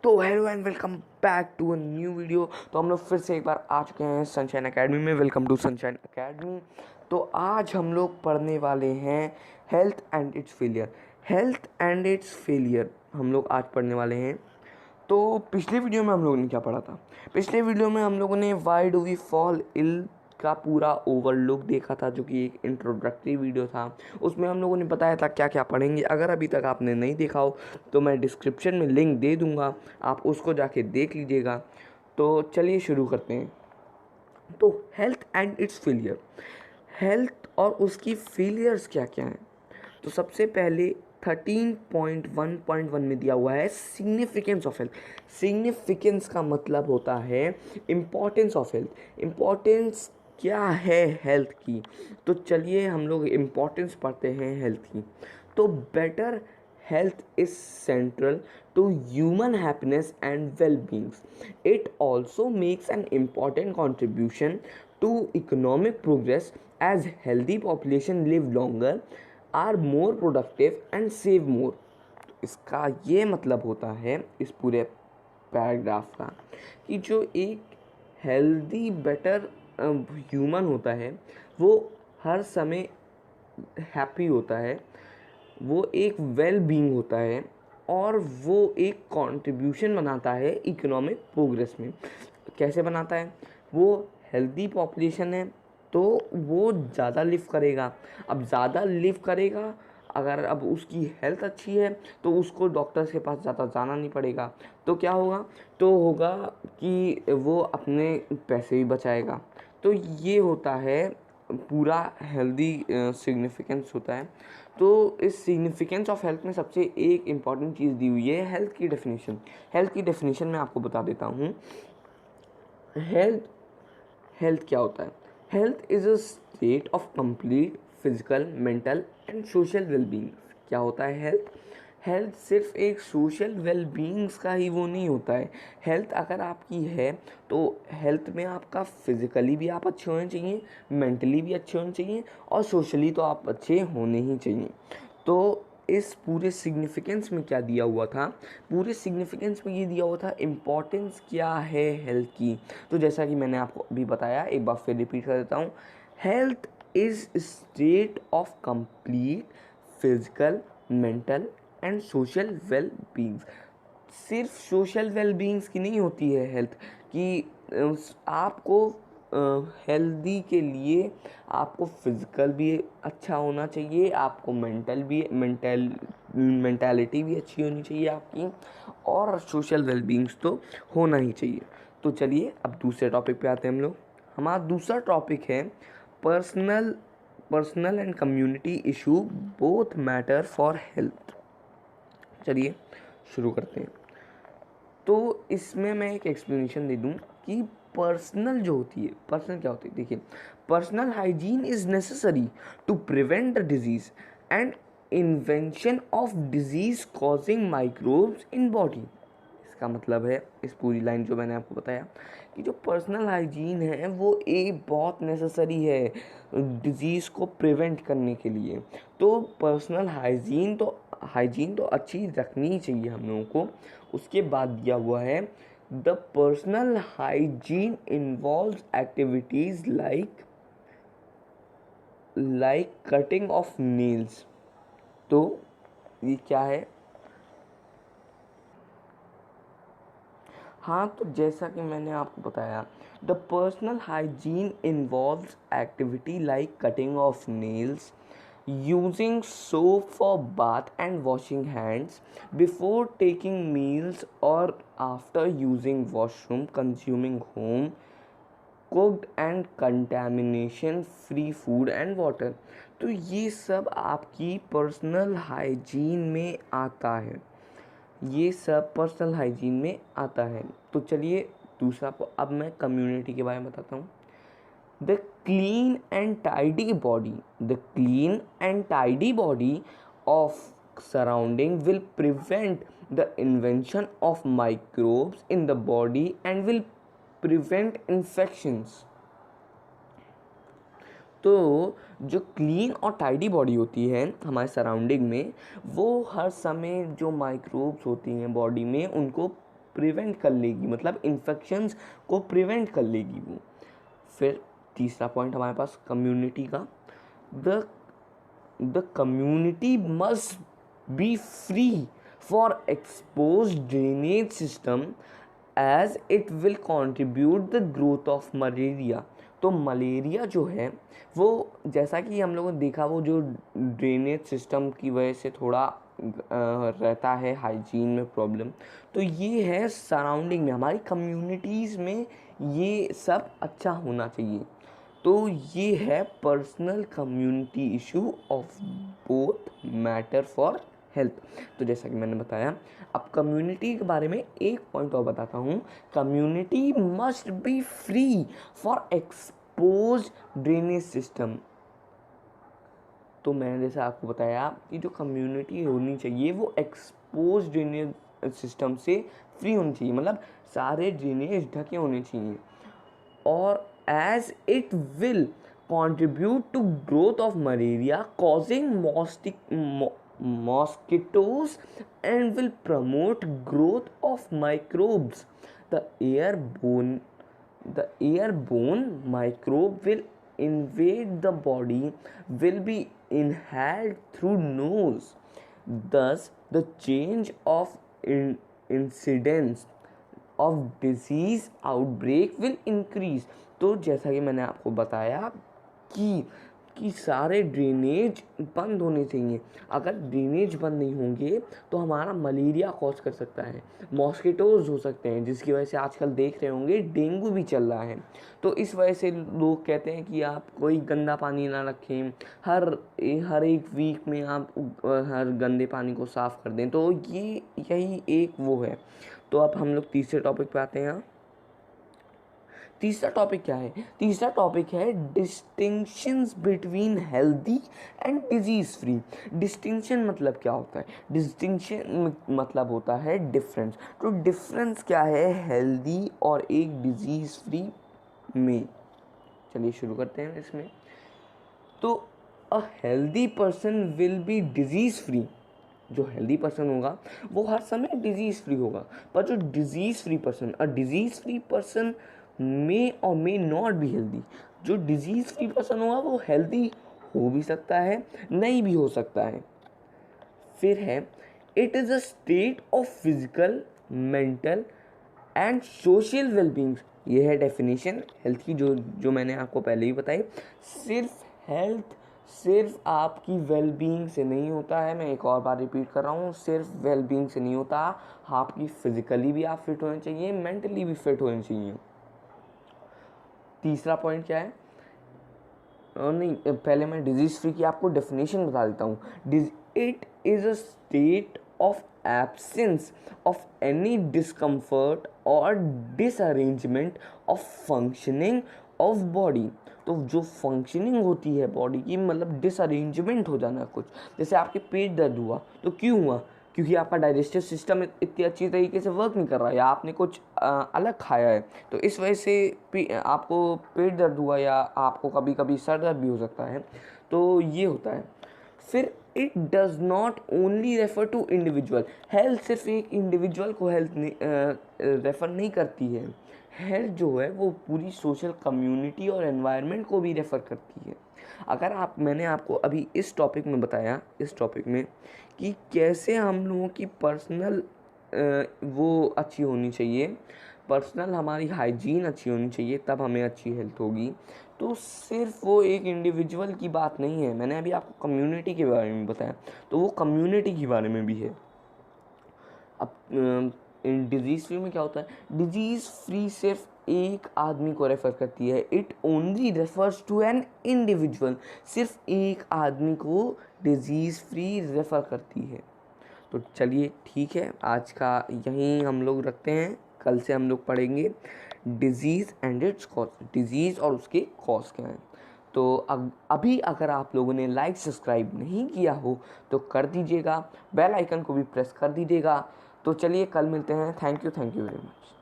तो hello and welcome back to a new video. तो हम लोग फिर से एक बार आ चुके हैं सनशाइन एकेडमी में। Welcome to Sunshine Academy. तो आज हम लोग पढ़ने वाले हैं health and its failure. Health and its failure हम लोग आज पढ़ने वाले हैं। तो पिछले वीडियो में हम लोगों ने क्या पढ़ा था? पिछले वीडियो में हम लोगों ने why do we fall ill का पूरा ओवरलुक देखा था, जो कि एक इंट्रोडक्टरी वीडियो था। उसमें हम लोगों ने बताया था क्या क्या पढ़ेंगे। अगर अभी तक आपने नहीं देखा हो तो मैं डिस्क्रिप्शन में लिंक दे दूंगा, आप उसको जाके देख लीजिएगा। तो चलिए शुरू करते हैं। तो health and its failure, health और उसकी फेलियर्स क्या क्या हैं। तो सबसे पहले 13.1.1 में दिया हुआ है सिग्निफिकेंस ऑफ हेल्थ। सिग्निफिकेंस का मतलब होता है इम्पॉर्टेंस ऑफ हेल्थ। इम्पॉर्टेंस क्या है हेल्थ की? तो चलिए हम लोग इम्पॉर्टेंस पढ़ते हैं हेल्थ की। तो better health is central to human happiness and well-being. It also makes an important contribution to economic progress as healthy population live longer, are more productive and save more. इसका ये मतलब होता है इस पूरे पैराग्राफ का कि जो एक हेल्दी बेटर ह्यूमन होता है वो हर समय हैप्पी होता है, वो एक वेल बीइंग होता है और वो एक कंट्रीब्यूशन बनाता है इकोनॉमिक प्रोग्रेस में। कैसे बनाता है? वो हेल्दी पॉपुलेशन है तो वो ज़्यादा लिव करेगा। अब ज़्यादा लिव करेगा, अगर अब उसकी हेल्थ अच्छी है तो उसको डॉक्टर्स के पास ज़्यादा जाना नहीं पड़ेगा। तो क्या होगा? तो होगा कि वो अपने पैसे भी बचाएगा। तो ये होता है पूरा हेल्दी सिग्निफिकेंस होता है। तो इस सिग्निफिकेंस ऑफ हेल्थ में सबसे एक इम्पॉर्टेंट चीज़ दी हुई है हेल्थ की डेफिनेशन। हेल्थ की डेफिनेशन मैं आपको बता देता हूँ। हेल्थ हेल्थ क्या होता है? Health is a state of complete physical, mental and social wellbeing. क्या होता है हेल्थ? हेल्थ सिर्फ एक सोशल वेलबींग्स का ही वो नहीं होता है। हेल्थ अगर आपकी है तो हेल्थ में आपका फिजिकली भी आप अच्छे होने चाहिए, मेंटली भी अच्छे होने चाहिए और सोशली तो आप अच्छे होने ही चाहिए। तो इस पूरे सिग्निफिकेंस में क्या दिया हुआ था? पूरे सिग्निफिकेंस में ये दिया हुआ था इम्पॉर्टेंस क्या है हेल्थ की। तो जैसा कि मैंने आपको अभी बताया, एक बार फिर रिपीट कर देता हूँ। Health is state of complete physical, mental and social well beings. सिर्फ सोशल वेल बींग्स की नहीं होती है हेल्थ कि आपको हेल्दी के लिए आपको फिज़िकल भी अच्छा होना चाहिए, आपको मेंटालिटी भी अच्छी होनी चाहिए आपकी, और सोशल वेलबींग्स तो होना ही चाहिए। तो चलिए अब दूसरे टॉपिक पे आते हैं हम लोग। हमारा दूसरा टॉपिक है personal and community issue both matter for health. चलिए शुरू करते हैं। तो इसमें मैं एक एक्सप्लेनेशन दे दूं कि पर्सनल जो होती है, पर्सनल क्या होती है? देखिए, personal hygiene is necessary to prevent the disease and invention of disease causing microbes in body. इसका मतलब है, इस पूरी लाइन जो मैंने आपको बताया कि जो पर्सनल हाइजीन है वो एक बहुत नेसेसरी है डिज़ीज़ को प्रिवेंट करने के लिए। तो पर्सनल हाइजीन तो अच्छी रखनी ही चाहिए हम लोगों को। उसके बाद दिया हुआ है the personal hygiene involves activities like cutting of nails. तो ये क्या है? हाँ, तो जैसा कि मैंने आपको बताया, the personal hygiene involves activity like cutting of nails, using soap for bath and washing hands before taking meals और after using washroom, consuming home cooked and contamination free food and water. तो ये सब आपकी personal hygiene में आता है, ये सब पर्सनल हाइजीन में आता है। तो चलिए दूसरा अब मैं कम्युनिटी के बारे में बताता हूँ। The clean and tidy body, the clean and tidy body of surrounding will prevent the invention of microbes in the body and will prevent infections. तो जो क्लीन और टाइडी बॉडी होती है हमारे सराउंडिंग में, वो हर समय जो माइक्रोब्स होती हैं बॉडी में उनको प्रिवेंट कर लेगी, मतलब इन्फेक्शंस को प्रिवेंट कर लेगी वो। फिर तीसरा पॉइंट हमारे पास कम्युनिटी का, the community must be free for exposed drainage system as it will contribute the growth of malaria. तो मलेरिया जो है वो, जैसा कि हम लोगों ने देखा, वो जो ड्रेनेज सिस्टम की वजह से थोड़ा रहता है हाइजीन में प्रॉब्लम, तो ये है सराउंडिंग में, हमारी कम्युनिटीज़ में ये सब अच्छा होना चाहिए। तो ये है personal community issue of both matter for health. तो जैसा कि मैंने बताया, अब कम्युनिटी के बारे में एक पॉइंट और बताता हूँ। Community must be free for expose drainage system. तो मैंने जैसे आपको बताया कि जो कम्युनिटी होनी चाहिए वो एक्सपोज ड्रेनेज सिस्टम से फ्री होनी चाहिए, मतलब सारे ड्रेनेज ढके होने चाहिए, और as it will contribute to growth of malaria causing mosquitoes and will promote growth of microbes. The airborne microbe will invade the body, will be inhaled through nose. Thus the change of incidence of disease outbreak will increase. तो जैसा कि मैंने आपको बताया कि सारे drainage बंद होने चाहिए। अगर ड्रेनेज बंद नहीं होंगे तो हमारा मलेरिया कॉज कर सकता है, मॉस्किटोज़ हो सकते हैं, जिसकी वजह से आजकल देख रहे होंगे डेंगू भी चल रहा है। तो इस वजह से लोग कहते हैं कि आप कोई गंदा पानी ना रखें, हर एक वीक में आप हर गंदे पानी को साफ़ कर दें। तो यही एक वो है। तो अब हम लोग तीसरे टॉपिक पे आते हैं। तीसरा टॉपिक क्या है? तीसरा टॉपिक है distinctions between healthy and disease free. Distinction मतलब क्या होता है? डिस्टिंक्शन मतलब होता है डिफरेंस। तो डिफरेंस क्या है हेल्दी और एक डिजीज़ फ्री में? चलिए शुरू करते हैं इसमें। तो a healthy person will be disease free. जो हेल्दी पर्सन होगा वो हर समय डिजीज़ फ्री होगा, पर जो disease free person, a disease free person may और मे नॉट बी हेल्दी। जो डिजीज़ फ्री पर्सन होगा वो हेल्दी हो भी सकता है, नहीं भी हो सकता है। फिर है it is a state of physical, mental and social wellbeing. ये है डेफिनेशन हेल्थ की, जो मैंने आपको पहले ही बताई। सिर्फ आपकी वेलबींग से नहीं होता है, मैं एक और बार रिपीट कर रहा हूँ, सिर्फ वेलबींग से नहीं होता, आपकी फिजिकली भी आप फिट होने चाहिए, मेंटली भी फिट होने चाहिए। तीसरा पॉइंट क्या है? नहीं, पहले मैं डिजीज़ फ्री की आपको डेफिनेशन बता देता हूँ। It is a state of absence of any discomfort और disarrangement of functioning of body. तो जो फंक्शनिंग होती है बॉडी की, मतलब डिसअरेंजमेंट हो जाना कुछ, जैसे आपके पेट दर्द हुआ तो क्यों हुआ? क्योंकि आपका डाइजेस्टिव सिस्टम इतनी अच्छी तरीके से वर्क नहीं कर रहा है, या आपने कुछ अलग खाया है, तो इस वजह से आपको पेट दर्द हुआ, या आपको कभी कभी सर दर्द भी हो सकता है। तो ये होता है। फिर it does not only refer to individual. Health सिर्फ एक इंडिविजुअल को हेल्थ रेफ़र नहीं करती है। हेल्थ जो है वो पूरी सोशल कम्युनिटी और एनवायरनमेंट को भी रेफ़र करती है। अगर मैंने आपको अभी इस टॉपिक में बताया, इस टॉपिक में, कि कैसे हम लोगों की पर्सनल वो अच्छी होनी चाहिए, पर्सनल हमारी हाइजीन अच्छी होनी चाहिए, तब हमें अच्छी हेल्थ होगी। तो सिर्फ वो एक इंडिविजुअल की बात नहीं है, मैंने अभी आपको कम्युनिटी के बारे में बताया, तो वो कम्युनिटी के बारे में भी है। अब डिजीज़ फ्री में क्या होता है? डिजीज़ फ्री सिर्फ एक आदमी को रेफ़र करती है। It only refers to an individual. सिर्फ एक आदमी को डिजीज़ फ्री रेफ़र करती है। तो चलिए ठीक है, आज का यहीं हम लोग रखते हैं। कल से हम लोग पढ़ेंगे disease and it's cause, disease और उसके कॉज क्या हैं। तो अभी अगर आप लोगों ने लाइक सब्सक्राइब नहीं किया हो तो कर दीजिएगा, बेल आइकन को भी प्रेस कर दीजिएगा। तो चलिए कल मिलते हैं। Thank you very much.